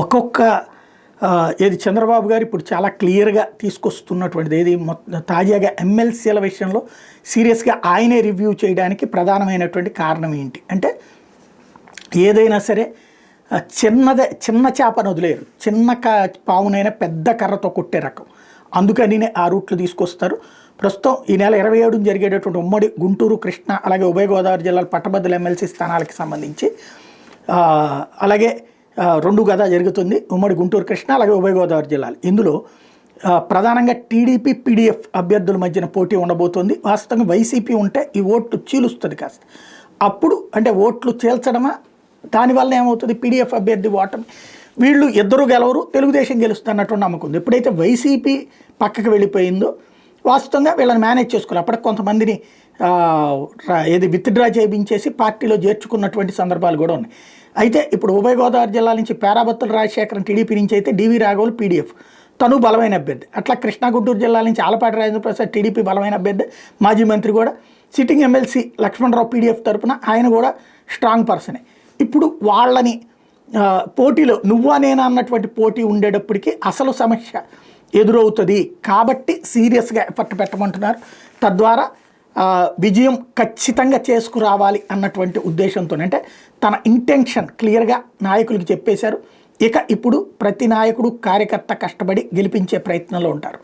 ఒక్కొక్క ఏది చంద్రబాబు గారు ఇప్పుడు చాలా క్లియర్గా తీసుకొస్తున్నటువంటిది ఏది తాజాగా ఎమ్మెల్సీల విషయంలో సీరియస్గా ఆయనే రివ్యూ చేయడానికి ప్రధానమైనటువంటి కారణం ఏంటి అంటే, ఏదైనా సరే చిన్న చేపను వదిలేరు, చిన్న పావునైనా పెద్ద కర్రతో కొట్టే రకం, అందుకని ఆ రూట్లు తీసుకొస్తారు. ప్రస్తుతం ఈ నెల 27 జరిగేటటువంటి ఉమ్మడి గుంటూరు, కృష్ణా అలాగే ఉభయ గోదావరి జిల్లాల పట్టభద్రుల ఎమ్మెల్సీ స్థానాలకు సంబంధించి అలాగే 2 గదా జరుగుతుంది, ఉమ్మడి గుంటూరు, కృష్ణా అలాగే ఉభయ గోదావరి జిల్లాలు. ఇందులో ప్రధానంగా టీడీపీ, పీడీఎఫ్ అభ్యర్థుల మధ్యన పోటీ ఉండబోతోంది. వాస్తవంగా వైసీపీ ఉంటే ఈ ఓట్లు చీలుస్తుంది కాస్త, అప్పుడు అంటే ఓట్లు చీల్చడమా, దానివల్ల ఏమవుతుంది పీడీఎఫ్ అభ్యర్థి ఓటమి, వీళ్ళు ఇద్దరు గెలవరు, తెలుగుదేశం గెలుస్తున్నటువంటి నమ్మకం ఉంది. ఎప్పుడైతే వైసీపీ పక్కకు వెళ్ళిపోయిందో వాస్తవంగా వీళ్ళని మేనేజ్ చేసుకోవాలి. అప్పటికి కొంతమందిని ఏది విత్డ్రా చేయించేసి పార్టీలో చేర్చుకున్నటువంటి సందర్భాలు కూడా ఉన్నాయి. అయితే ఇప్పుడు ఉభయ గోదావరి జిల్లా నుంచి పేరాబత్తుల రాజశేఖరన్ టీడీపీ నుంచి అయితే డివి రాఘవులు పీడీఎఫ్, తను బలమైన అభ్యర్థి. అట్లా కృష్ణా గుంటూరు జిల్లా నుంచి ఆలపాటి రాజేంద్ర ప్రసాద్ టీడీపీ బలమైన అభ్యర్థి, మాజీ మంత్రి కూడా, సిట్టింగ్ ఎమ్మెల్సీ లక్ష్మణరావు పీడీఎఫ్ తరపున ఆయన కూడా స్ట్రాంగ్ పర్సనే. ఇప్పుడు వాళ్ళని పోటీలో నువ్వా నేనా అన్నటువంటి పోటీ ఉండేటప్పటికీ అసలు సమస్య ఎదురవుతుంది కాబట్టి సీరియస్గా ఎఫర్ట్ పెట్టమంటున్నారు. తద్వారా విజయం ఖచ్చితంగా చేసుకురావాలి అన్నటువంటి ఉద్దేశంతో, అంటే తన ఇంటెన్షన్ క్లియర్గా నాయకులకి చెప్పేశారు. ఇక ఇప్పుడు ప్రతి నాయకుడు, కార్యకర్త కష్టపడి గెలిపించే ప్రయత్నంలో ఉంటారు.